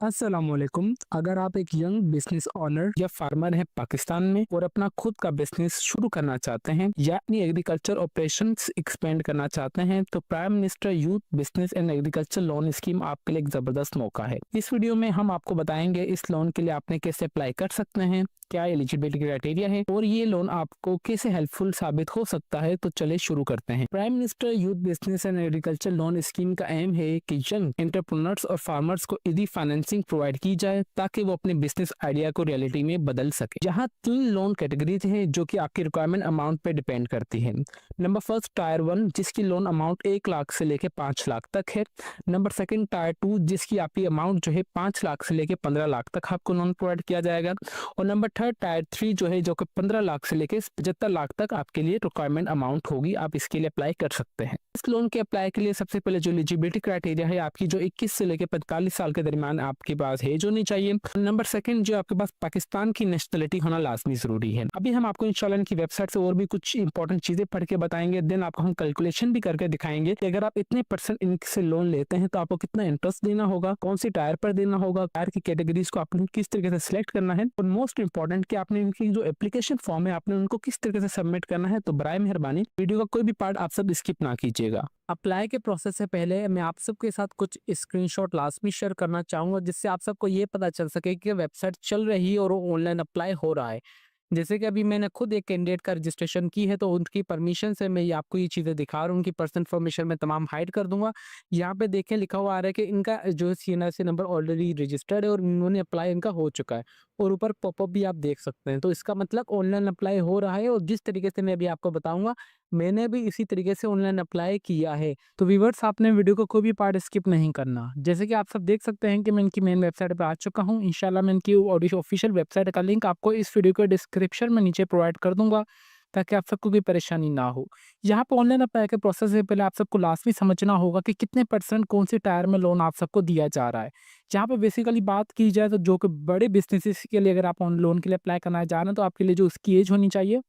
अस्सलामुअलैकुम। अगर आप एक यंग बिजनेस ओनर या फार्मर हैं पाकिस्तान में और अपना खुद का बिजनेस शुरू करना चाहते हैं या अपनी एग्रीकल्चर ऑपरेशंस एक्सपेंड करना चाहते हैं तो prime minister youth business and agriculture loan scheme आपके लिए एक जबरदस्त मौका है। इस वीडियो में हम आपको बताएंगे इस लोन के लिए आपने कैसे अप्लाई कर सकते हैं, क्या एलिजिबिलिटी क्राइटेरिया है और ये लोन आपको कैसे हेल्पफुल साबित हो सकता है। तो चले शुरू करते हैं। Prime minister youth business and agriculture loan scheme का एम है कि यंग एंटरप्रेन्योर्स और फार्मर्स को इजी फाइनेंसिंग प्रोवाइड की जाए ताकि वो अपने बिजनेस आइडिया को रियलिटी में बदल सके। यहाँ 3 लोन कैटेगरीज हैं जो कि आपकी रिक्वायरमेंट अमाउंट पे डिपेंड करती है। नंबर फर्स्ट टायर 1 जिसकी लोन अमाउंट 1 लाख से लेके 5 लाख तक है। नंबर सेकंड टायर 2 जिसकी आपकी अमाउंट जो है 5 लाख से लेके 15 लाख तक आपको लोन प्रोवाइड किया जाएगा। और नंबर थर्ड टायर 3 जो है जो कि 15 लाख से लेके 75 लाख तक आपके लिए रिक्वायरमेंट अमाउंट होगी, आप इसके लिए अप्लाई कर सकते हैं। इस लोन के अप्लाई के लिए सबसे पहले जो एलिजिबिलिटी क्राइटेरिया है आपकी जो 21 से लेके 45 साल के दरमियान आपके पास एज होनी चाहिए। नंबर सेकंड जो आपके पास पाकिस्तान की नेशनलिटी होना लाजमी जरूरी है। अभी हम आपको इंशाल्लाह इनकी वेबसाइट से और भी कुछ इंपॉर्टेंट चीजें पढ़ के बताएंगे, देन आपको हम कैलकुलेशन भी करके दिखाएंगे कि अगर आप इतने परसेंट इनसे लोन लेते हैं तो आपको कितना इंटरेस्ट देना होगा, कौन सी टायर पर देना होगा, टायर की कैटेगरीज को आपने किस तरीके से सिलेक्ट करना है और मोस्ट इंपॉर्टेंट कि आपने इनकी जो एप्लीकेशन फॉर्म है आपने उनको किस तरीके से सबमिट करना है। तो बराए मेहरबानी वीडियो का कोई भी पार्ट आप सब स्किप ना कीजिएगा। अप्लाई के प्रोसेस से पहले मैं आप सबके साथ कुछ स्क्रीनशॉट लाजमी शेयर करना चाहूंगा जिससे आप सबको ये पता चल सके कि वेबसाइट चल रही है और ऑनलाइन अप्लाई हो रहा है। जैसे कि अभी मैंने खुद एक कैंडिडेट का रजिस्ट्रेशन की है तो उनकी परमिशन से मैं ये आपको ये चीज़ें दिखा रहा हूँ। उनकी पर्सनल इन्फॉर्मेशन मैं तमाम हाइड कर दूंगा। यहाँ पे देखें लिखा हुआ आ रहा है कि इनका जो सीएनआरसी नंबर ऑलरेडी रजिस्टर्ड है और इन्होंने अप्लाई इनका हो चुका है और ऊपर पॉपअप भी आप देख सकते हैं। तो इसका मतलब ऑनलाइन अप्लाई हो रहा है और जिस तरीके से मैं अभी आपको बताऊंगा मैंने भी इसी तरीके से ऑनलाइन अप्लाई किया है। तो व्यूअर्स आपने वीडियो को कोई भी पार्ट स्किप नहीं करना। जैसे कि आप सब देख सकते हैं कि मैं इनकी मेन वेबसाइट पे आ चुका हूँ। इंशाल्लाह मैं इनकी ऑफिशियल वेबसाइट का लिंक आपको इस वीडियो के डिस्क्रिप्शन में नीचे प्रोवाइड कर दूंगा ताकि आप सबको कोई परेशानी ना हो। यहाँ पे ऑनलाइन अप्लाई के प्रोसेस से पहले आप सबको लाजमी समझना होगा कि कितने परसेंट कौन सी टायर में लोन आप सबको दिया जा रहा है। यहाँ पे बेसिकली बात की जाए तो जो कि बड़े बिजनेसेस के लिए अगर आप लोन के लिए अप्लाई करना चाह रहे हैं तो आपके लिए जो उसकी एज होनी चाहिए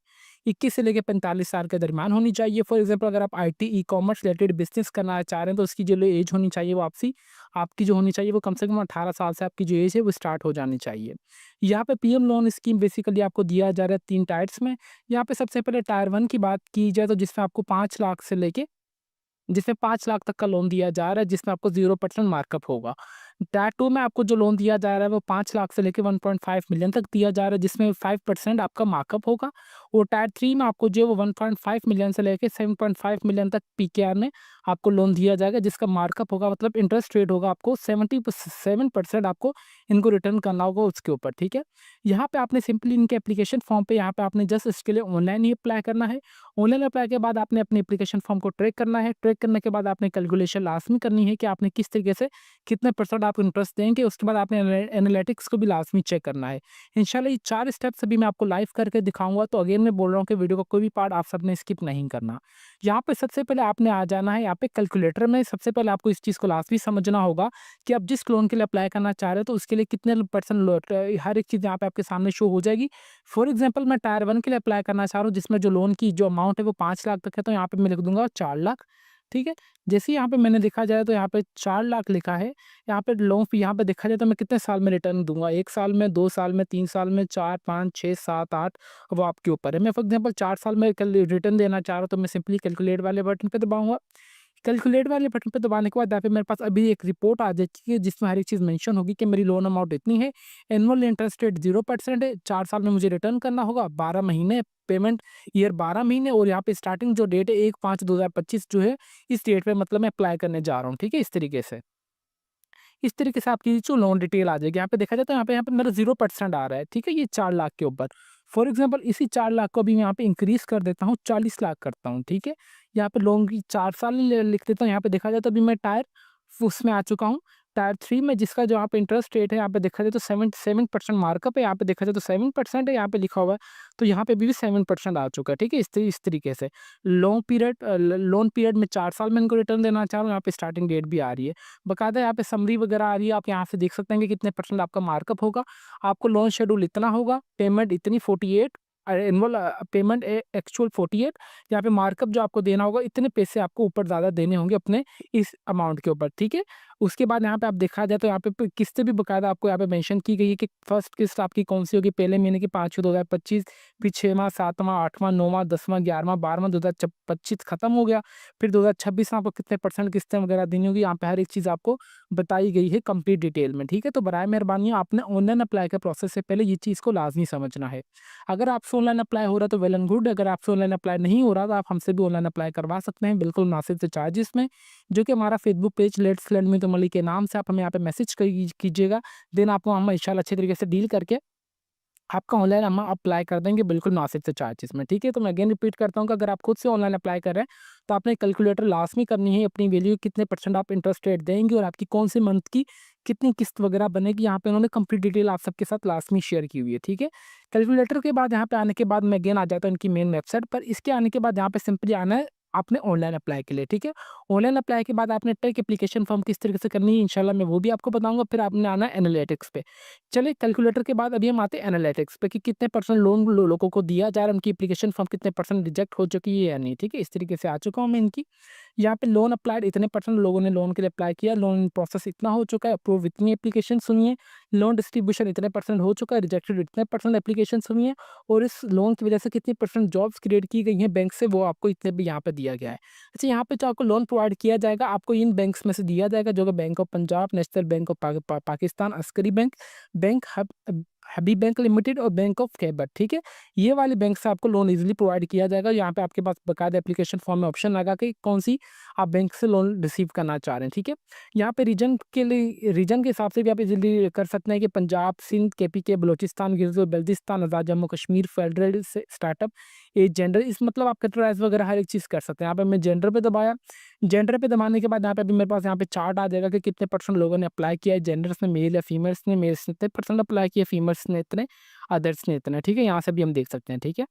21 से लेकर 45 साल के दरमियान होनी चाहिए। फॉर एग्जांपल अगर आप आईटी ई-कॉमर्स रिलेटेड बिजनेस करना चाह रहे हैं तो उसकी जो एज होनी चाहिए वो आपकी जो होनी चाहिए वो कम से कम 18 साल से आपकी जो एज है वो स्टार्ट हो जानी चाहिए। यहाँ पे पीएम लोन स्कीम बेसिकली आपको दिया जा रहा है 3 टायर्स में। यहाँ पे सबसे पहले टायर 1 की बात की जाए तो जिसमें 5 लाख तक का लोन दिया जा रहा है जिसमें आपको 0% मार्कअप होगा। टायर 2 में आपको जो लोन दिया जा रहा है वो 5 लाख से लेके 1.5 मिलियन तक दिया जा रहा है जिसमें 5% आपका मार्कअप होगा। और टायर 3 में आपको जो है वो 1.5 मिलियन से लेके 7.5 मिलियन तक पीकेआर में आपको लोन दिया जाएगा जिसका मार्कअप होगा मतलब इंटरेस्ट रेट होगा आपको 7% आपको इनको रिटर्न करना होगा उसके ऊपर, ठीक है। यहाँ पे आपने सिंपली इनके एप्लीकेशन फॉर्म पे यहाँ पे आपने जस्ट इसके लिए ऑनलाइन ही अप्लाई करना है। ऑनलाइन अप्लाई के बाद आपने अपने एप्लीकेशन फॉर्म को ट्रैक करना है। ट्रैक करने के बाद आपने कैलकुलेशन लाजमी करनी है कि आपने किस तरीके से कितने परसेंट आप इंटरेस्ट देंगे। उसके बाद आपने एनालिटिक्स को भी लाजमी चेक करना है। इंशाल्लाह ये 4 स्टेप्स अभी मैं आपको लाइव करके दिखाऊंगा। तो अगेन मैं बोल रहा हूँ कि वीडियो का कोई भी पार्ट आप सबने स्किप नहीं करना। यहाँ पे सबसे पहले आपने आ जाना है यहाँ पे कैलकुलेटर में। सबसे पहले आपको इस चीज़ को लाजमी समझना होगा कि आप जिस लोन के लिए अप्लाई करना चाह रहे हो तो उसके लिए कितने परसेंट हर एक चीज़ यहाँ पे आपके सामने शो हो जाएगी। फॉर एग्जाम्पल मैं टायर 1 के लिए अप्लाई करना चाह रहा हूँ जिसमें जो लोन की जो अमाउंट है वो 5 लाख तक है तो यहाँ पे मैं लिख दूंगा 4 लाख, ठीक है। जैसे यहाँ पे मैंने देखा जाए तो यहाँ पे 4 लाख लिखा है। यहाँ पे लोन यहाँ पे देखा जाए तो मैं कितने साल में रिटर्न दूंगा, 1 साल में, 2 साल में, 3 साल में, 4, 5, 6, 7, 8, वो आपके ऊपर है। मैं फॉर एग्जाम्पल 4 साल में रिटर्न देना चाह रहा हूँ तो मैं सिंपली कैलकुलेट वाले बटन पे दबाऊंगा। कैलकुलेट वाले बटन पे दबाने के बाद यहाँ पे मेरे पास अभी एक रिपोर्ट आ जाती है जिसमें हर एक चीज़ मेंशन होगी कि मेरी लोन अमाउंट इतनी है, एनुअल इंटरेस्ट रेट 0% है, 4 साल में मुझे रिटर्न करना होगा, 12 महीने पेमेंट ईयर 12 महीने और यहाँ पे स्टार्टिंग जो डेट है 1/5/2025 जो है इस डेट पे मतलब मैं अप्लाई करने जा रहा हूँ, ठीक है। इस तरीके से आपकी जो लोन डिटेल आ जाएगी। यहाँ पे देखा जाए तो यहाँ पे मेरा 0% आ रहा है, ठीक है, ये 4 लाख के ऊपर। फॉर एग्जाम्पल इसी 4 लाख को भी मैं यहाँ पे इंक्रीज कर देता हूँ, 40 लाख करता हूँ, ठीक है। यहाँ पे लोन की 4 साल लिख देता हूँ। यहाँ पे देखा जाए तो अभी मैं टायर उसमें आ चुका हूँ। टायर 3 में जिसका जो यहाँ पे इंटरेस्ट रेट है यहाँ पे देखा जाए तो 7% मार्कअप है। यहाँ पे देखा जाए तो 7% है, यहाँ पे लिखा हुआ है। तो यहाँ पे भी 7% आ चुका है, ठीक है। इस तरीके से लोन पीरियड में 4 साल में इनको रिटर्न देना चाह रहा हूँ। यहाँ पे स्टार्टिंग डेट भी आ रही है, बकायदा यहाँ पे समरी वगैरह आ रही है। आप यहाँ से देख सकते हैं कि कितने परसेंट आपका मार्कअप होगा। आपको लोन शेड्यूल इतना होगा, पेमेंट इतनी 48, एनुअल पेमेंट एक्चुअल 48, यहाँ पे मार्कअप जो आपको देना होगा इतने पैसे आपको ऊपर ज़्यादा देने होंगे अपने इस अमाउंट के ऊपर, ठीक है। उसके बाद यहाँ पे आप देखा जाए तो यहाँ पे किस्तें भी बकायदा आपको यहाँ पे मेंशन की गई है कि फर्स्ट किस्त आपकी कौन सी होगी, पहले महीने की 5 2025, फिर 6वां 7वां 8वां 9वां 10वां 11वां 12वां 2025 खत्म हो गया, फिर 2026 में आपको कितने परसेंट किस्तें वगैरह देनी होगी, यहाँ पे हर एक चीज़ आपको बताई गई है कंप्लीट डिटेल में। ठीक है, तो बराए मेहरबानी आपने ऑनलाइन अप्लाई के प्रोसेस से पहले ये चीज़ को लाजमी समझना है। अगर आपसे ऑनलाइन अप्लाई हो रहा है तो वेल एंड गुड, अगर आपसे ऑनलाइन अप्लाई नहीं हो रहा तो आप हमसे भी ऑनलाइन अप्लाई करवा सकते हैं बिल्कुल मुनासिब से चार्जेस में, जो कि हमारा Facebook page let's learn with मली के नाम से आप हमें यहाँ पे मैसेज कीजिएगा। देन आपको हम इंशाल्लाह अच्छे तरीके से डील करके आपका ऑनलाइन हम अप्लाई कर देंगे बिल्कुल मुनासिब से चार्जेस में। ठीक है, तो मैं अगेन रिपीट करता हूँ कि अगर आप खुद से ऑनलाइन अप्लाई कर रहे हैं तो आपने कैलकुलेटर लाजमी करनी है, अपनी वैल्यू कितने परसेंट आप इंटरेस्ट रेट देंगे और आपकी कौन सी मंथ की कितनी किस्त वगैरह बनेगी, यहाँ पे उन्होंने कंप्लीट डिटेल आप सबके साथ लाजमी शेयर की हुई है। ठीक है, कैलकुलेटर के बाद यहाँ पे आने के बाद मैं अगेन आ जाता हूँ इनकी मेन वेबसाइट पर। इसके आने के बाद यहाँ पे सिंपली आना है आपने ऑनलाइन अप्लाई के लिए। ठीक है, ऑनलाइन अप्लाई के बाद आपने टेक एप्लीकेशन फॉर्म किस तरीके से करनी है इंशाल्लाह मैं वो भी आपको बताऊंगा। फिर आपने आना है एनालिटिक्स पे। चलिए कैलकुलेटर के बाद अभी हम आते हैं एनालिटिक्स पे कि कितने परसेंट लोन लोगों को दिया जा रहा है, उनकी एप्लीकेशन फॉर्म कितने परसेंट रिजेक्ट हो चुकी है या नहीं। ठीक है, इस तरीके से आ चुका हूँ मैं इनकी। यहाँ पे लोन अप्लाइड इतने परसेंट लोगों ने लोन के लिए अप्लाई किया, लोन प्रोसेस इतना हो चुका है, अप्रूव इतनी एप्लीकेशन हुई है, लोन डिस्ट्रीब्यूशन इतने परसेंट हो चुका है, रिजेक्टेड इतने परसेंट एप्लीकेशन हुई है, और इस लोन की वजह से कितनी परसेंट जॉब्स क्रिएट की गई हैं बैंक से, वो आपको इतने भी यहाँ पे दिया गया है। अच्छा, यहाँ पे जो आपको लोन प्रोवाइड किया जाएगा आपको इन बैंक्स में से दिया जाएगा, जो कि bank of Punjab, national bank of Pakistan, Askari bank, bank Habib bank limited और बैंक ऑफ खैबर। ठीक है, ये वाले बैंक से आपको लोन इजीली प्रोवाइड किया जाएगा। यहाँ पे आपके पास बकायदा एप्लीकेशन फॉर्म में ऑप्शन लगा कि कौन सी आप बैंक से लोन रिसीव करना चाह रहे हैं। ठीक है, यहाँ पे रीजन के लिए रीजन के हिसाब से भी आप इजीली कर सकते हैं कि पंजाब, सिंध, केपीके, बलोचिस्तान, गिलगित बल्तिस्तान, आज़ाद जम्मू कश्मीर, फेडरल से स्टार्टअप, एज जेंडर, इस मतलब आप कैटेगराइज वगैरह हर एक चीज़ कर सकते हैं। यहाँ पे मैं जेंडर पे दबाया, जेंडर पे दबाने के बाद यहाँ पे अभी मेरे पास यहाँ पे चार्ट आ जाएगा कि कितने परसेंट लोगों ने अप्लाई किया है, जेंडर्स ने मेल या फीमेल्स ने, मेल्स ने इतने परसेंट अप्लाई किया, फीमेल्स ने इतने, अदर्स ने इतने। ठीक है, यहाँ से भी हम देख सकते हैं। ठीक है,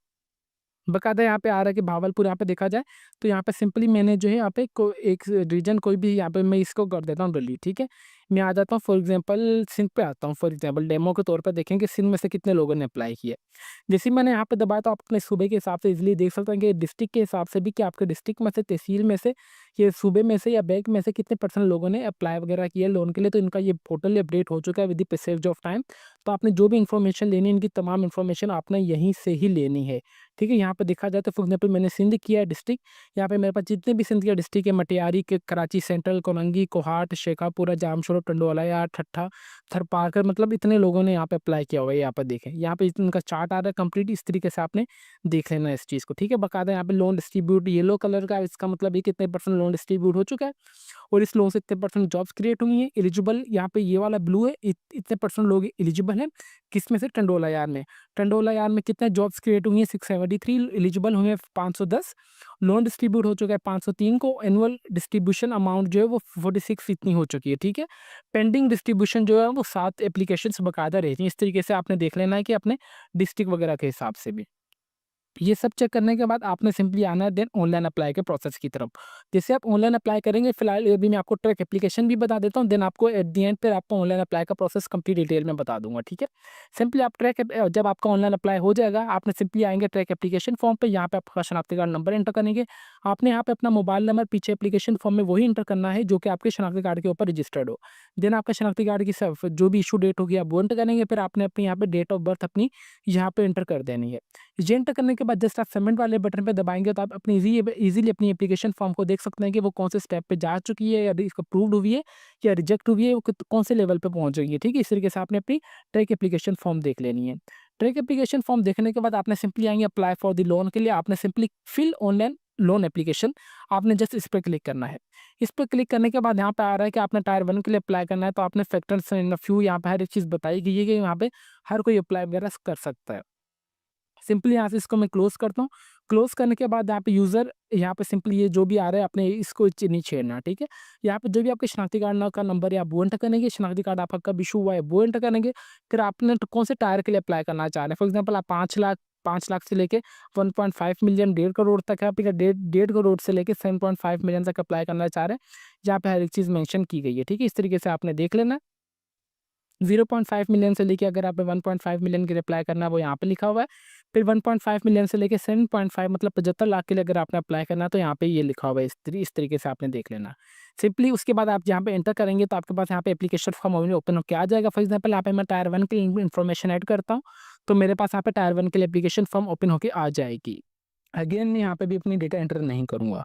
बकायदा यहाँ पे आ रहा है कि भावलपुर यहाँ पे देखा जाए तो यहाँ पे सिंपली मैंने जो है यहाँ पे एक रीजन कोई भी यहाँ पे मैं इसको कर देता हूँ डिलीट। ठीक है, मैं आ जाता हूँ फॉर एग्जांपल सिंध पे आता हूँ। फॉर एग्जांपल डेमो के तौर पर देखेंगे सिंध में से कितने लोगों ने अप्लाई किया। जैसे ही मैंने यहाँ पे दबाया तो आप अपने सूबे के हिसाब से इजीली देख सकते हैं कि डिस्ट्रिक्ट के हिसाब से भी कि आपके डिस्ट्रिक्ट में से, तहसील में से, ये सूबे में से या बैंक में से कितने परसेंट लोगों ने अप्लाई वगैरह किया लोन के लिए। तो इनका ये पोर्टल अपडेट हो चुका है with the passage of time. तो आपने जो भी इन्फॉर्मेशन लेनी है इनकी तमाम इन्फॉर्मेशन आपने यहीं से ही लेनी है। ठीक है, यहाँ पे देखा जाए तो फॉर एग्जाम्पल मैंने सिंध किया है डिस्ट्रिक्ट, यहाँ पे मेरे पास जितने भी सिंध के डिस्ट्रिक्ट है, मटियारी के, कराची सेंट्रल, कोलंगी, कोहाट, शेखापुरा, जामशोरो, टंडोलाया, ठट्ठा, थरपारकर, मतलब इतने लोगों ने यहाँ पे अप्लाई किया हुआ है। यहाँ पर देखें, यहाँ पे इनका चार्ट आ रहा है कंप्लीट, इस तरीके से आपने देख लेना है इस चीज़ को। ठीक है, बकायदा यहाँ पे लोन डिस्ट्रीब्यूट येलो कलर का, इसका मतलब ये कितने परसेंट लोन डिस्ट्रीब्यूट हो चुका है और इस लोन से इतने परसेंट जॉब्स क्रिएट हुई हैं। एलिजिबल यहाँ पे ये वाला ब्लू है, इतने परसेंट लोग एलिजिबल हैं, किसमें से, टंडोला यार में। टंडोला यार में कितने जॉब्स क्रिएट हुई हैं, 673, एलिजिबल हुए हैं 510, लोन डिस्ट्रीब्यूट हो चुका है 503 को, एनुअल डिस्ट्रीब्यूशन अमाउंट जो है वो 46 इतनी हो चुकी है। ठीक है, पेंडिंग डिस्ट्रीब्यूशन जो है वो 7 एप्लीकेशंस बकायदा रहती हैं। इस तरीके से आपने देख लेना है कि अपने डिस्ट्रिक्ट वगैरह के हिसाब से भी। ये सब चेक करने के बाद आपने सिंपली आना है देन ऑनलाइन अप्लाई के प्रोसेस की तरफ। जैसे आप ऑनलाइन अप्लाई करेंगे, फिलहाल अभी मैं आपको ट्रैक एप्लीकेशन भी बता देता हूँ, देन आपको एट द एंड फिर आपको ऑनलाइन अप्लाई का प्रोसेस कंप्लीट डिटेल में बता दूंगा। ठीक है, सिंपली आप जब आपका ऑनलाइन अप्लाई हो जाएगा आपने सिंपली आएंगे ट्रैक एप्लीकेशन फॉर्म पे, यहाँ पे आपका शनाख्ती कार्ड नंबर एंटर करेंगे। आपने यहाँ पे अपना मोबाइल नंबर पीछे एप्लीकेशन फॉर्म में वही एंटर करना है जो कि आपके शनाख्ती कार्ड के ऊपर रजिस्टर्ड हो। देन आपका शनाख्ती कार्ड की जो भी इशू डेट होगी आप वो एंटर करेंगे, फिर आपने अपनी यहाँ पे डेट ऑफ बर्थ अपनी यहाँ पे एंटर कर देनी है। ये एंटर करने के बाद जस्ट आप सबमिट वाले बटन पे दबाएंगे तो आप अपनी इजीली अपनी एप्लीकेशन फॉर्म को देख सकते हैं कि वो कौन से स्टेप पे जा चुकी है, या अप्रूव्ड हुई है या रिजेक्ट हुई है, वो कौन से लेवल पे पहुंच गई है। ठीक है, इस तरीके से आपने अपनी ट्रैक एप्लीकेशन फॉर्म देख लेनी है। ट्रैक एप्लीकेशन फॉर्म देखने के बाद आपने सिंपली आएंगे अप्लाई फॉर द लोन के लिए, आपने simply fill online loan application, आपने जस्ट इस पर क्लिक करना है। इस पर क्लिक करने के बाद यहाँ पे आ रहा है कि आपने टायर 1 के लिए अप्लाई करना है, तो आपने फैक्टर्स इन फ्यू यहाँ पे हर एक चीज़ बताई गई है कि यहाँ पे हर कोई अप्लाई वगैरह कर सकता है। सिंपली यहाँ से इसको मैं क्लोज करता हूँ। क्लोज करने के बाद यहाँ पे यूज़र, यहाँ पे सिंपली ये जो भी आ रहा है आपने इसको नहीं छेड़ना। ठीक है, यहाँ पे जो भी आपके शनाख्ती कार्ड का नंबर है आप वो एंटर करेंगे, शनाख्ती कार्ड आपका कब इशू हुआ है वो एंटर करेंगे। फिर आपने कौन से टायर के लिए अप्लाई करना चाह रहे हैं, फॉर एग्जाम्पल आप 5 लाख से लेके 1.5 मिलियन, 1.5 करोड़ तक है, आप 1.5 करोड़ से लेके 7.5 मिलियन तक अप्लाई करना चाह रहे हैं। यहाँ पे हर एक चीज़ मेंशन की गई है। ठीक है, इस तरीके से आपने देख लेना है। 0.5 मिलियन से लेके अगर आपने 1.5 मिलियन की अप्लाई करना है वो यहाँ पे लिखा हुआ है। फिर 1.5 मिलियन से लेके 7.5 मतलब 75 लाख के लिए अगर आपने अप्लाई करना है तो यहाँ पे ये लिखा हुआ है, इस तरीके से आपने देख लेना। सिंपली उसके बाद आप यहाँ पे एंटर करेंगे तो आपके पास यहाँ पे एप्लीकेशन फॉर्म ओपन होकर आ जाएगा। फॉर एग्जाम्पल यहाँ पे मैं टायर 1 की इन्फॉर्मेशन ऐड करता हूँ, तो मेरे पास यहाँ पे टायर 1 के लिए एप्लीकेशन फॉर्म ओपन होकर आ जाएगी। अगेन मैं यहाँ पे भी अपनी डेटा एंटर नहीं करूँगा।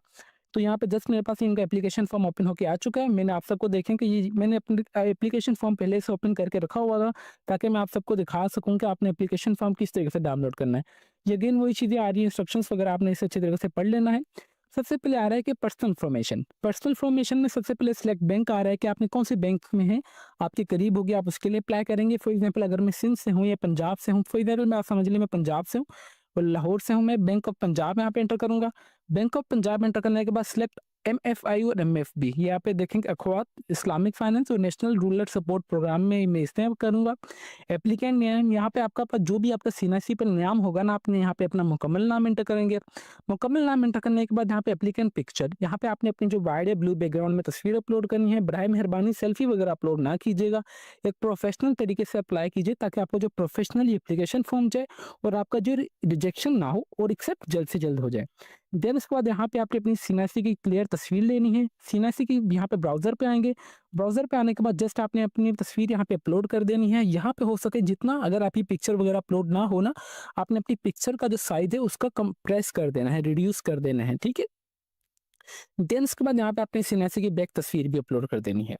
तो यहाँ पे जस्ट मेरे पास इनका एप्लीकेशन फॉर्म ओपन होके आ चुका है। मैंने आप सबको देखें कि ये मैंने अपनी एप्लीकेशन फॉर्म पहले से ओपन करके रखा हुआ था, ताकि मैं आप सबको दिखा सकूं कि आपने एप्लीकेशन फॉर्म किस तरीके से डाउनलोड करना है। ये अगेन वही चीज़ें आ रही है, इंस्ट्रक्शंस वगैरह आपने इसे अच्छे तरीके से पढ़ लेना है। सबसे पहले आ रहा है कि पर्सनल इन्फॉर्मेशन। पर्सनल इन्फॉर्मेशन में सबसे पहले सिलेक्ट बैंक आ रहा है कि आपने कौन से बैंक में है, आपके करीब होगी, आप उसके लिए अप्लाई करेंगे। फॉर एग्जाम्पल अगर मैं सिंध से हूँ या पंजाब से हूँ, फॉर एग्जाम्पल मैं आप समझ लीजिए मैं पंजाब से हूँ और लाहौर से हूँ, मैं बैंक ऑफ पंजाब यहाँ पे एंटर करूँगा। बैंक ऑफ पंजाब एंटर करने के बाद सिलेक्ट MFI और MFB, ये यहाँ पे देखेंगे अखवात इस्लामिक फाइनेंस और नेशनल रूरल सपोर्ट प्रोग्राम में मैं इस्तेमाल करूँगा। एप्लीकेंट नेम, यहाँ पे आपका पास जो भी आपका CNIC पर नाम होगा ना, आपने यहाँ पे अपना मुकम्मल नाम एंटर करेंगे। मुकम्मल नाम एंटर करने के बाद यहाँ पे एप्लीकेंट पिक्चर, यहाँ पे आपने अपनी जो वाइड ब्लू बैकग्राउंड में तस्वीर अपलोड करनी है। बराए मेहरबानी सेल्फी वगैरह अपलोड ना कीजिएगा, एक प्रोफेशनल तरीके से अप्लाई कीजिए ताकि आपको जो प्रोफेशनल एप्लीकेशन फॉर्म जाए और आपका जो रिजेक्शन ना हो और एक्सेप्ट जल्द से जल्द हो जाए। देन उसके बाद यहाँ पे आपकी अपनी CNIC की क्लियर तस्वीर लेनी है। CNIC की यहाँ पे ब्राउजर पे आएंगे, ब्राउजर पे आने के बाद जस्ट आपने अपनी तस्वीर यहाँ पे अपलोड कर देनी है। यहाँ पे हो सके जितना, अगर आपकी पिक्चर वगैरह अपलोड ना हो ना, आपने अपनी पिक्चर का जो साइज है उसका कंप्रेस कर देना है, रिड्यूस कर देना है, ठीक है। देन उसके बाद यहाँ पे आपने CNIC की बैक तस्वीर भी अपलोड कर देनी है।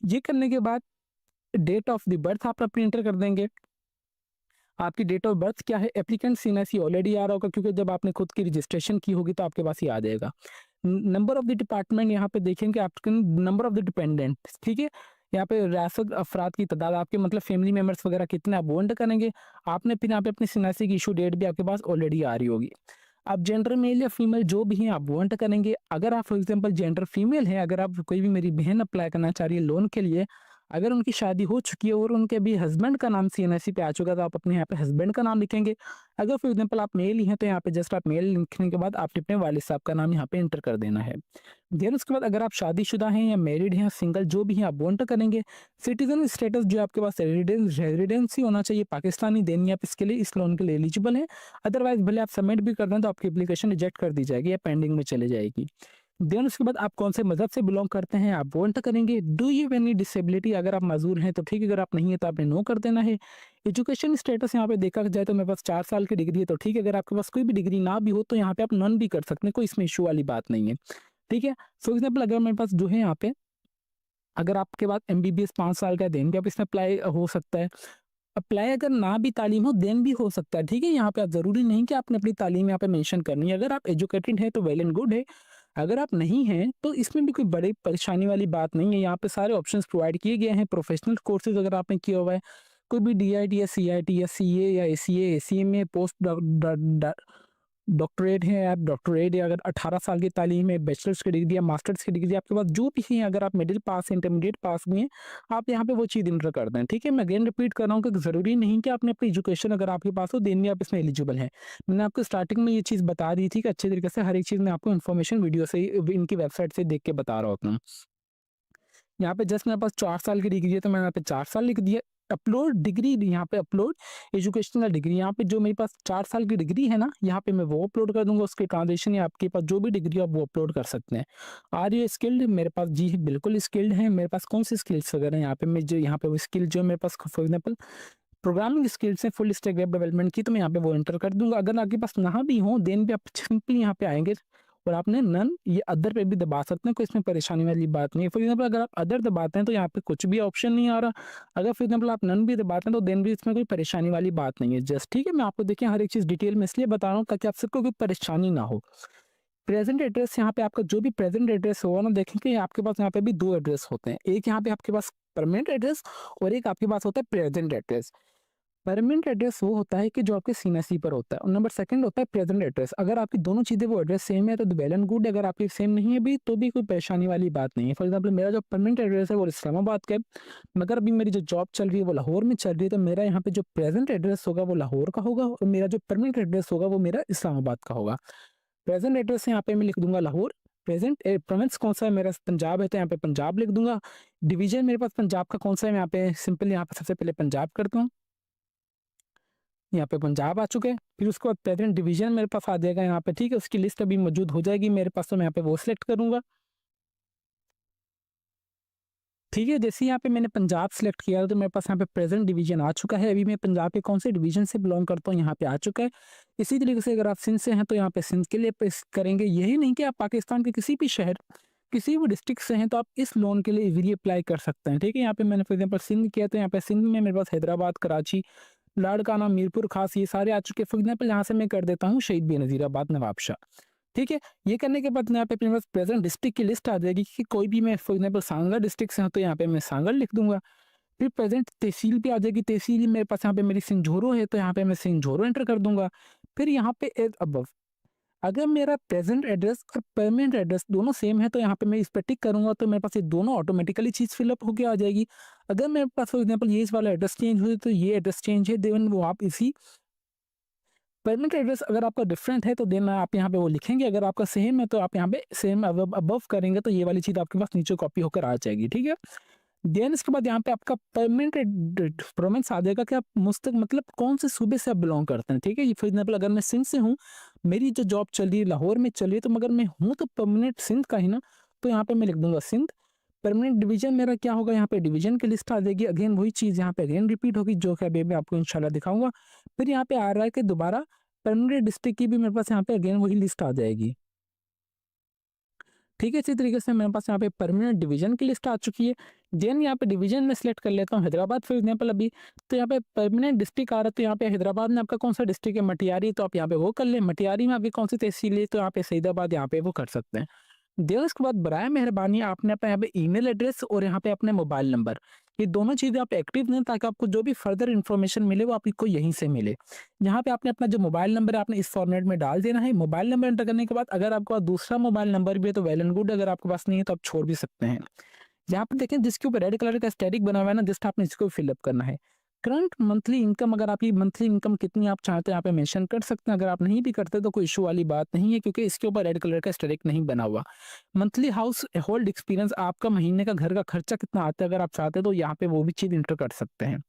ये करने के बाद डेट ऑफ द बर्थ आप अपनी एंटर कर देंगे। आपकी डेट ऑफ बर्थ क्या है, एप्लीकेंट CNIC ऑलरेडी आ रहा होगा क्योंकि जब आपने खुद की रजिस्ट्रेशन की होगी तो आपके पास ही आ जाएगा। नंबर ऑफ द डिपार्टमेंट, यहाँ पे देखेंगे आपके नंबर ऑफ द डिपेंडेंट, ठीक है। यहाँ पे रियासत अफराद की तादाद, आपके मतलब फैमिली मेम्बर्स वगैरह कितने आप वो एंटर करेंगे। आपने फिर यहाँ पे अपनी CNIC की इशू डेट भी आपके पास ऑलरेडी आ रही होगी। आप जेंडर मेल या फीमेल जो भी हैं आप वो एंटर करेंगे। अगर आप फॉर एग्जांपल जेंडर फीमेल है, अगर आप कोई भी मेरी बहन अप्लाई करना चाह रही है लोन के लिए, अगर उनकी शादी हो चुकी है और उनके भी हस्बैंड का नाम CNIC पे आ चुका है तो आप अपने यहाँ पे हस्बैंड का नाम लिखेंगे। अगर फॉर एग्जांपल आप मेल ही हैं तो यहाँ पे जस्ट आप मेल लिखने के बाद आपने अपने वालिद साहब का नाम यहाँ पे एंटर कर देना है। देन उसके बाद अगर आप शादीशुदा हैं या मैरिड हैं, सिंगल जो भी हैं आप वो एंटर करेंगे। सिटीजन स्टेटस जो आपके पास रेजिडेंसी होना चाहिए पाकिस्तानी, देनी आप इसके लिए इस लोन के लिए एलिजिबल हैं। अदरवाइज भले आप सबमिट भी कर दें तो आपकी एप्लीकेशन रिजेक्ट कर दी जाएगी या पेंडिंग में चले जाएगी। देन उसके बाद आप कौन से मजहब से बिलोंग करते हैं आप वो एंटर करेंगे। डू यू एनी डिसेबिलिटी, अगर आप माजूर हैं तो ठीक है, अगर आप नहीं है तो आपने नो कर देना है। एजुकेशन स्टेटस यहाँ पे देखा जाए तो मेरे पास 4 साल की डिग्री है तो ठीक है, अगर आपके पास कोई भी डिग्री ना भी हो तो यहाँ पे आप नन भी कर सकते हैं, कोई इसमें इशू वाली बात नहीं है, ठीक है। फॉर एग्जाम्पल अगर मेरे पास जो है यहाँ पे, अगर आपके पास MBBS 5 साल का देन भी आप इसमें अप्लाई हो सकता है। अप्लाई अगर ना भी तालीम हो देन भी हो सकता है, ठीक है। यहाँ पे आप जरूरी नहीं कि आपने अपनी तालीम यहाँ पे मेंशन करनी है। अगर आप एजुकेटेड है तो वेल एंड गुड है, अगर आप नहीं हैं तो इसमें भी कोई बड़ी परेशानी वाली बात नहीं है। यहाँ पे सारे ऑप्शंस प्रोवाइड किए गए हैं। प्रोफेशनल कोर्सेज अगर आपने किया हुआ है, कोई भी DIT या CIT या CA या ACA में पोस्ट डॉक्टरेट है, आप डॉक्टरेट या अगर 18 साल की तालीम है, बैचलर्स की डिग्री या मास्टर्स की डिग्री आपके पास जो भी है, अगर आप मिडिल पास इंटरमीडिएट पास भी हैं, आप यहाँ पे वो चीज़ इंटर कर दें, ठीक है। मैं अगेन रिपीट कर रहा हूँ कि ज़रूरी नहीं कि आपने अपनी एजुकेशन अगर आपके पास हो देन भी आप इसमें एलिजिबल हैं। मैंने आपको स्टार्टिंग में ये चीज़ बता दी थी कि अच्छे तरीके से हर एक चीज़ मैं आपको इन्फॉर्मेशन वीडियो से इनकी वेबसाइट से देख के बता रहा होता हूँ। यहाँ पे जस्ट मेरे पास 4 साल की डिग्री है तो मैंने यहाँ पे 4 साल लिख दिया। अपलोड डिग्री, यहाँ पे अपलोड एजुकेशनल डिग्री, यहाँ पे जो मेरे पास 4 साल की डिग्री है ना, यहाँ पे मैं वो अपलोड कर दूंगा। उसके ट्रांजेक्शन या आपके पास जो भी डिग्री आप वो अपलोड कर सकते हैं। आर यू स्किल्ड, मेरे पास जी बिल्कुल स्किल्ड है। मेरे पास कौन सी स्किल्स वगैरह यहाँ पे, मैं जो यहाँ पे वो स्किल जो मेरे पास फॉर एग्जाम्पल प्रोग्रामिंग स्किल्स है, फुल स्टैक वेब डेवलपमेंट की, तो मैं यहाँ पे वो एंटर कर दूंगा। अगर आपके पास ना भी हो देन भी आप सिंपली यहाँ पे आएंगे और आपने नन ये अदर पे भी दबा सकते हैं, कोई इसमें परेशानी वाली बात नहीं है। फॉर एग्जाम्पल अगर आप अदर दबाते हैं तो यहाँ पे कुछ भी ऑप्शन नहीं आ रहा। अगर फॉर एग्जाम्पल आप नन भी दबाते हैं तो देन भी इसमें कोई परेशानी वाली बात नहीं है। जस्ट ठीक है, मैं आपको देखिए हर एक चीज़ डिटेल में इसलिए बता रहा हूँ ताकि आप सबको कोई परेशानी ना हो। प्रेजेंट एड्रेस, यहाँ पे आपका जो भी प्रेजेंट एड्रेस होगा ना, देखेंगे आपके पास यहाँ पे भी 2 एड्रेस होते हैं। एक यहाँ पे आपके पास परमानेंट एड्रेस और एक आपके पास होता है प्रेजेंट एड्रेस। परमानेंट एड्रेस वो होता है कि जो आपके CNIC पर होता है, और नंबर सेकंड होता है प्रेजेंट एड्रेस। अगर आपकी दोनों चीज़ें वो एड्रेस सेम है तो वेल एंड गुड, अगर आपकी सेम नहीं है भी तो भी कोई परेशानी वाली बात नहीं है। फॉर एग्जांपल मेरा जो परमानेंट एड्रेस है वो इस्लामाबाद का है, मगर अभी मेरी जो जॉब चल रही है वो लाहौर में चल रही है, तो मेरा यहाँ पे जो प्रेजेंट एड्रेस होगा वो लाहौर का होगा और मेरा जो परमानेंट एड्रेस होगा वो मेरा इस्लामाबाद का होगा। प्रेजेंट एड्रेस यहाँ पे मैं लिख दूंगा लाहौर, प्रेजेंट प्रोविंस कौन सा है मेरा, पंजाब है तो यहाँ पे पंजाब लिख दूंगा। डिवीजन मेरे पास पंजाब का कौन सा है, यहाँ पे सिंपल यहाँ पे सबसे पहले पंजाब करता हूँ, यहाँ पे पंजाब आ चुके हैं। फिर उसके बाद प्रेजेंट डिवीजन मेरे पास आ जाएगा यहाँ पे, ठीक है, उसकी लिस्ट अभी मौजूद हो जाएगी मेरे पास, तो मैं यहाँ पे वो सिलेक्ट करूंगा। ठीक है, जैसे यहाँ पे मैंने पंजाब सेलेक्ट किया तो मेरे पास यहाँ पे प्रेजेंट डिवीजन आ चुका है। अभी मैं पंजाब के कौन से डिवीजन से बिलोंग करता हूँ यहाँ पे आ चुका है। इसी तरीके से अगर आप सिंध से हैं तो यहाँ पे सिंध के लिए प्रेस करेंगे। यही नहीं कि आप पाकिस्तान के किसी भी शहर किसी भी डिस्ट्रिक्ट से हैं तो आप इस लोन के लिए इजीली अप्लाई कर सकते हैं। ठीक है, यहाँ पे मैंने फॉर एग्जाम्पल सिंध किया तो यहाँ पे सिंध में मेरे पास हैदराबाद, कराची, लाड़काना, मीरपुर खास ये सारे आ चुके हैं। फॉर एग्जाम्पल यहाँ से मैं कर देता हूँ शहीद बेनज़ीराबाद, नवाबशाह। ठीक है, ये करने के बाद यहाँ पे अपने पास प्रेजेंट डिस्ट्रिक्ट की लिस्ट आ जाएगी कि कोई भी मैं फॉर एग्जाम्पल सांगड़ डिस्ट्रिक्ट से हूँ तो यहाँ पे मैं सांगड़ लिख दूंगा। फिर प्रेजेंट तहसील पे आ जाएगी, तहसील मेरे पास यहाँ पे मेरी सिंझोरो है तो यहाँ पे मैं सिंझोरो एंटर कर दूंगा। फिर यहाँ पे एज अबव, अगर मेरा प्रेजेंट एड्रेस और परमानेंट एड्रेस दोनों सेम है तो यहाँ पे मैं इस पर टिक करूंगा तो मेरे पास ये दोनों ऑटोमेटिकली चीज़ फिलअप होकर आ जाएगी। अगर मेरे पास फॉर एग्जाम्पल ये इस वाला एड्रेस चेंज हुई तो ये एड्रेस चेंज है, देन वो आप इसी परमानेंट एड्रेस अगर आपका डिफरेंट है तो देन आप यहाँ पे वो लिखेंगे, अगर आपका सेम है तो आप यहाँ पे सेम अबव करेंगे तो ये वाली चीज़ आपके पास नीचे कॉपी होकर आ जाएगी। ठीक है, देन इसके बाद यहाँ पे आपका परमानेंट प्रोविंस आ जाएगा कि आप मुस्तक मतलब कौन से सूबे से आप बिलोंग करते हैं। ठीक है, फॉर एग्जाम्पल अगर मैं सिंध से हूँ, मेरी जो जॉब चल रही है लाहौर में चल रही है, तो मगर मैं हूँ तो परमानेंट सिंध का ही ना, तो यहाँ पे मैं लिख दूंगा सिंध। परमानेंट डिवीजन मेरा क्या होगा, यहाँ पे डिवीजन की लिस्ट आ जाएगी। अगेन वही चीज़ यहाँ पे अगेन रिपीट होगी जो कि अभी मैं आपको इंशाल्लाह दिखाऊंगा। फिर यहाँ पे आ रहा है कि दोबारा परमानेंट डिस्ट्रिक्ट की भी मेरे पास यहाँ पे अगेन वही लिस्ट आ जाएगी। ठीक है, इसी तरीके से मेरे पास यहाँ पे परमानेंट डिवीजन की लिस्ट आ चुकी है। देन यहाँ पे डिवीजन में सिलेक्ट कर लेता हूँ हैदराबाद फॉर एग्जाम्पल अभी, तो यहाँ पे परमानेंट डिस्ट्रिक्ट आ रहा है तो यहाँ पे हैदराबाद में आपका कौन सा डिस्ट्रिक्ट है, मटियारी, तो आप यहाँ पे वो कर लें। मटियारी में आपकी कौन सी तहसील है तो यहाँ पे सईदाबाद, यहाँ पे वो कर सकते हैं। देन उसके बाद बराए मेहरबानी आपने अपना यहाँ पे ईमेल एड्रेस और यहाँ पे अपने मोबाइल नंबर, ये दोनों चीज़ें आप एक्टिव दें ताकि आपको जो भी फर्दर इन्फॉर्मेशन मिले वो आपको यहीं से मिले। यहाँ पे आपने अपना जो मोबाइल नंबर है आपने इस फॉर्मेट में डाल देना है। मोबाइल नंबर एंटर करने के बाद अगर आपके पास दूसरा मोबाइल नंबर भी है तो वेल एंड गुड, अगर आपके पास नहीं है तो आप छोड़ भी सकते हैं। यहाँ पे देखें जिसके ऊपर रेड कलर का स्टैटिक बना हुआ है ना, जस्ट आपने इसको फिलअप करना है। करंट मंथली इनकम, अगर आपकी मंथली इनकम कितनी आप चाहते हैं यहाँ पे मेंशन कर सकते हैं। अगर आप नहीं भी करते तो कोई इशू वाली बात नहीं है क्योंकि इसके ऊपर रेड कलर का स्टैटिक नहीं बना हुआ। मंथली हाउस होल्ड एक्सपीरियंस, आपका महीने का घर का खर्चा कितना आता है अगर आप चाहते हैं तो यहाँ पे वो भी चीज़ इंटर कर सकते हैं।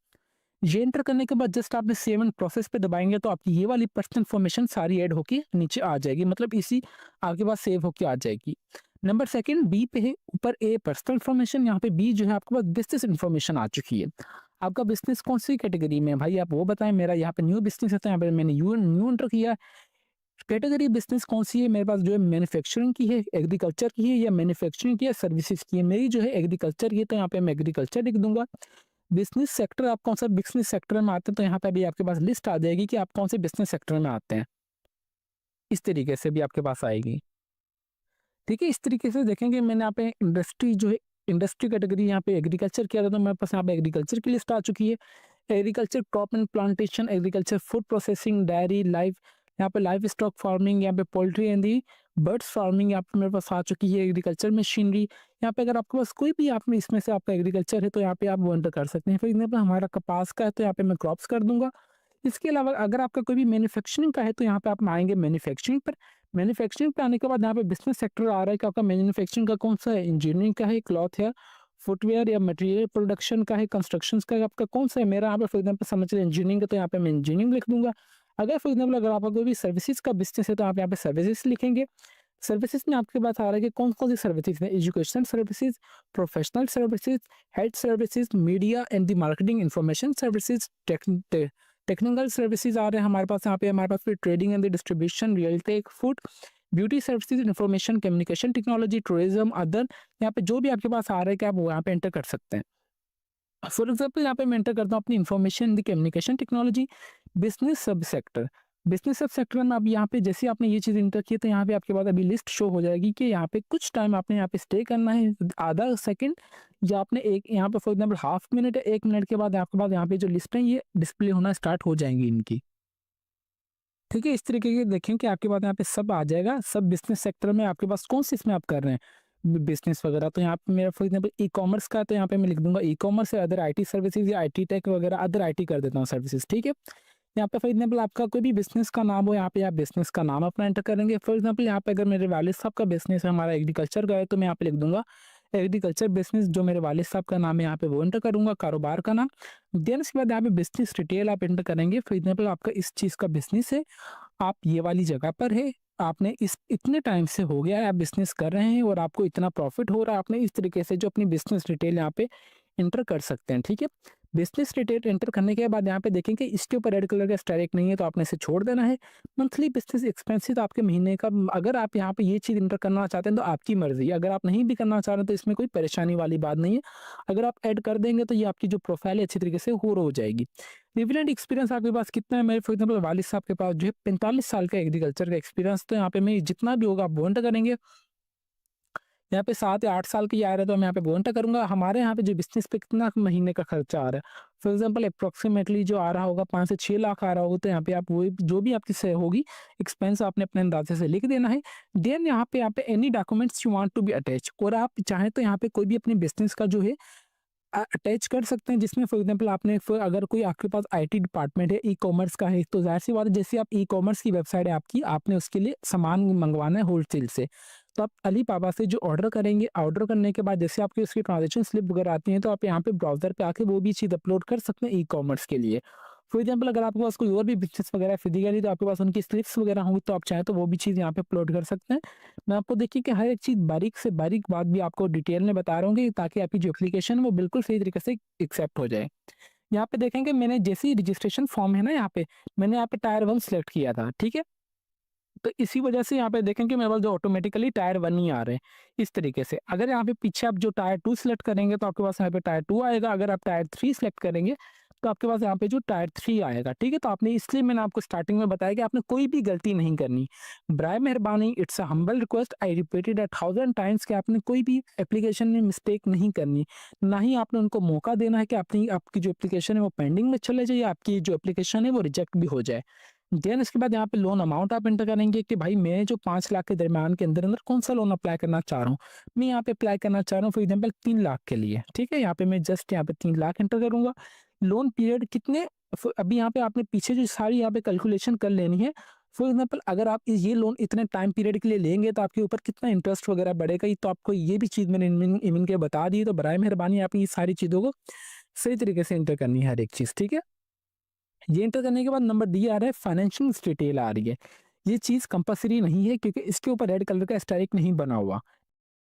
ये एंटर करने के बाद जस्ट आपने सेव एंड प्रोसेस पे दबाएंगे तो आपकी ये वाली पर्सनल इन्फॉर्मेशन सारी ऐड होके नीचे आ जाएगी, मतलब इसी आपके पास सेव होके आ जाएगी। नंबर सेकंड बी पे है, ऊपर ए पर्सनल इन्फॉर्मेशन, यहाँ पे बी जो है आपके पास बिजनेस इन्फॉर्मेशन आ चुकी है। आपका बिजनेस कौन सी कैटेगरी में है भाई आप वो बताएं। मेरा यहाँ पे न्यू बिजनेस है तो यहाँ पे मैंने न्यू एंटर किया है। कैटेगरी बिजनेस कौन सी है मेरे पास, जो है मैन्युफैक्चरिंग की है, एग्रीकल्चर की है, या मैन्युफैक्चरिंग की है, सर्विसेज की है। मेरी जो है एग्रीकल्चर की है तो यहाँ पे मैं एग्रीकल्चर लिख दूंगा। बिजनेस सेक्टर आप कौन सा बिजनेस सेक्टर में आते हैं तो यहाँ पे अभी आपके पास लिस्ट आ जाएगी कि आप कौन से बिजनेस सेक्टर में आते हैं, इस तरीके से भी आपके पास आएगी। ठीक है, इस तरीके से देखेंगे मैंने यहाँ पे इंडस्ट्री जो है इंडस्ट्री कैटेगरी यहाँ पे एग्रीकल्चर किया था तो मेरे पास यहाँ पे एग्रीकल्चर की लिस्ट आ चुकी है। Agriculture crop and plantation, agriculture food processing, diary, live, यहाँ पे लाइव स्टॉक फार्मिंग, यहाँ पे poultry and the birds farming यहाँ पे मेरे पास आ चुकी है। एग्रीकल्चर मशीनरी, यहाँ पे अगर आपके पास कोई भी आप में इसमें से आपका एग्रीकल्चर है तो यहाँ पे आप वो एंटर कर सकते हैं। फॉर एग्जाम्पल हमारा कपास का है तो यहाँ पे मैं क्रॉप्स कर दूंगा। इसके अलावा अगर आपका कोई भी मैन्युफैक्चरिंग का है तो यहाँ पे आप आएंगे मैन्युफैक्चरिंग पर। मैन्युफैक्चरिंग पे आने के बाद यहाँ पे बिजनेस सेक्टर आ रहा है कि आपका मैन्युफैक्चरिंग का कौन सा है, इंजीनियरिंग का है, क्लॉथ है, फुटवेयर या मटेरियल प्रोडक्शन का है, कंस्ट्रक्शन का आपका कौन सा है। मेरा यहाँ पे फॉर एग्जाम्पल समझ लें इंजीनियरिंग का तो यहाँ पे मैं इंजीनियरिंग लिख दूंगा। अगर फॉर एग्जाम्पल अगर आपका कोई भी सर्विसेज का बिजनेस है तो आप यहाँ पे सर्विसेज लिखेंगे। सर्विसेज में आपके पास आ रहा है कि कौन कौन सी सर्विसेज है, education services, professional services, health services, media and the marketing information services, technical services आ रहे हैं हमारे पास। यहाँ पे हमारे पास फिर trading and distribution, real tech, food, beauty services, information communication technology, tourism, other, यहाँ पे जो भी आपके पास आ रहा है कि आप वो यहाँ पे एंटर कर सकते हैं। फॉर एग्जाम्पल यहाँ पे मैं एंटर करता हूँ अपनी information the communication technology, business सब सेक्टर। बिजनेस सब सेक्टर में अब यहाँ पे जैसे आपने ये चीज़ इंटर की तो यहाँ पे आपके पास अभी लिस्ट शो हो जाएगी कि यहाँ पे कुछ टाइम आपने यहाँ पे स्टे करना है, आधा सेकंड, या आपने एक यहाँ पे फॉर एग्जाम्पल हाफ मिनट या 1 मिनट के बाद आपके पास यहाँ पे जो लिस्ट है ये डिस्प्ले होना स्टार्ट हो जाएंगी इनकी। ठीक है, इस तरीके के देखें कि आपके पास यहाँ पे सब आ जाएगा, सब बिजनेस सेक्टर में आपके पास कौन से इसमें आप कर रहे हैं बिजनेस वगैरह। तो यहाँ पे मेरा फॉर एग्जाम्पल ई कॉमर्स का है तो यहाँ पे मैं लिख दूंगा ई कॉमर्स है, अदर आईटी सर्विसेज या आईटी टेक वगैरह, अदर आईटी कर देता हूँ सर्विसेज। ठीक है, यहाँ पे फॉर एग्जाम्पल आपका कोई भी बिजनेस का नाम हो, यहाँ पे आप बिजनेस का नाम अपना एंटर करेंगे। फॉर एग्जाम्पल यहाँ पे अगर मेरे वालिद साहब का बिजनेस है, हमारा एग्रीकल्चर का है, तो मैं यहाँ पे लिख दूंगा एग्रीकल्चर बिजनेस, जो मेरे वालिद साहब का नाम है यहाँ पे वो एंटर करूंगा, कारोबार का नाम। देन उसके बाद यहाँ पे बिजनेस डिटेल आप एंटर करेंगे। फॉर एग्जाम्पल आपका इस चीज़ का बिजनेस है, आप ये वाली जगह पर है, आपने इस इतने टाइम से हो गया है आप बिजनेस कर रहे हैं और आपको इतना प्रॉफिट हो रहा है, आपने इस तरीके से जो अपनी बिजनेस डिटेल यहाँ पे एंटर कर सकते हैं। ठीक है, बिजनेस डिटेल एंटर करने के बाद यहाँ पे देखेंगे इसके ऊपर रेड कलर का स्ट्राइक नहीं है, तो आपने इसे छोड़ देना है। मंथली बिजनेस एक्सपेंसेस तो आपके महीने का, अगर आप यहाँ पे ये चीज़ एंटर करना चाहते हैं तो आपकी मर्जी है, अगर आप नहीं भी करना चाह रहे तो इसमें कोई परेशानी वाली बात नहीं है। अगर आप ऐड कर देंगे तो ये आपकी जो प्रोफाइल है अच्छी तरीके से हो जाएगी। रिलेवेंट एक्सपीरियंस आपके पास कितना है? मेरे फॉर एग्जाम्पल वालिद साहब के पास जो है 45 साल का एग्रीकल्चर का एक्सपीरियंस, तो यहाँ पे मैं जितना भी होगा आप वो एंटर करेंगे। यहाँ पे 7 या 8 साल की आ रहा है तो मैं यहाँ पे वो एंटर करूंगा। हमारे यहाँ पे जो बिजनेस पे कितना महीने का खर्चा आ रहा है, फॉर एग्जाम्पल अप्रोक्सीमेटली जो आ रहा होगा 5 से 6 लाख आ रहा होगा, तो यहाँ पे आप वो जो भी आपकी से होगी एक्सपेंस आपने अपने अंदाजे से लिख देना है। देन यहाँ पे any documents you want to be attach, और आप चाहें तो यहाँ पे कोई भी अपने बिजनेस का जो है अटैच कर सकते हैं, जिसमें फॉर एग्जांपल आपने अगर कोई आपके पास आईटी डिपार्टमेंट है, ई कॉमर्स का है, तो जाहिर सी बात है जैसे आप ई कॉमर्स की वेबसाइट है आपकी, आपने उसके लिए सामान मंगवाना है होलसेल से, तो आप अली बाबा से जो ऑर्डर करेंगे, ऑर्डर करने के बाद जैसे आपकी उसकी ट्रांजेक्शन स्लिप वगैरह आती है, तो आप यहाँ पे ब्राउजर पे आके वो भी चीज़ अपलोड कर सकते हैं ई कॉमर्स के लिए। फॉर एग्जाम्पल अगर आपके पास कोई और भी बिजनेस वगैरह फिजिकली, तो आपके पास उनकी स्लिप्स वगैरह होंगी, तो आप चाहें तो वो भी चीज़ यहाँ पे अपलोड कर सकते हैं। मैं आपको देखिए कि हर एक चीज़ बारीक से बारीक बात भी आपको डिटेल में बता रहा हूँ, ताकि आपकी जो एप्लीकेशन है वो बिल्कुल सही तरीके से एक्सेप्ट हो जाए। यहाँ पे देखेंगे मैंने जैसे ही रजिस्ट्रेशन फॉर्म है ना, यहाँ पे मैंने यहाँ पे टायर 1 सेलेक्ट किया था, ठीक है। तो इसी वजह से यहाँ पे देखेंगे मेरे पास जो ऑटोमेटिकली टायर 1 ही आ रहे हैं इस तरीके से। अगर यहाँ पे पीछे आप जो टायर 2 सेलेक्ट करेंगे तो आपके पास यहाँ पे टायर 2 आएगा। अगर आप टायर 3 सेलेक्ट करेंगे तो आपके पास यहाँ पे जो टायर 3 आएगा, ठीक है। तो आपने, इसलिए मैंने आपको स्टार्टिंग में बताया कि आपने कोई भी गलती नहीं करनी। ब्राय मेहरबानी, it's a humble request, I repeated 1000 times कि आपने कोई भी एप्लीकेशन में मिस्टेक नहीं करनी, ना ही आपने उनको मौका देना है कि आपकी जो एप्लीकेशन है वो पेंडिंग में चले जाए, आपकी जो एप्लीकेशन है वो रिजेक्ट भी हो जाए। देन इसके बाद यहाँ पे लोन अमाउंट आप एंटर करेंगे कि भाई मैं जो 5 लाख के दरमियान के अंदर अंदर कौन सा लोन अप्लाई करना चाह रहा हूँ। मैं यहाँ पे अप्लाई करना चाह रहा हूँ फॉर एग्जांपल 3 लाख के लिए, ठीक है। यहाँ पे मैं जस्ट यहाँ पे 3 लाख एंटर करूंगा। लोन पीरियड कितने, अभी यहाँ पे आपने पीछे जो सारी यहाँ पे कैलकुलेशन कर लेनी है। फॉर एग्जाम्पल अगर आप ये लोन इतने टाइम पीरियड के लिए लेंगे तो आपके ऊपर कितना इंटरेस्ट वगैरह बढ़ेगा, तो आपको ये भी चीज़ मैंने इनके के बता दी। तो बराए मेहरबानी आप ये सारी चीज़ों को सही तरीके से एंटर करनी है हर एक चीज़, ठीक है। ये एंटर करने के बाद नंबर डी आ रहा है, फाइनेंशियल डिटेल आ रही है। ये चीज़ कंपलसरी नहीं है क्योंकि इसके ऊपर रेड कलर का स्ट्राइक नहीं बना हुआ।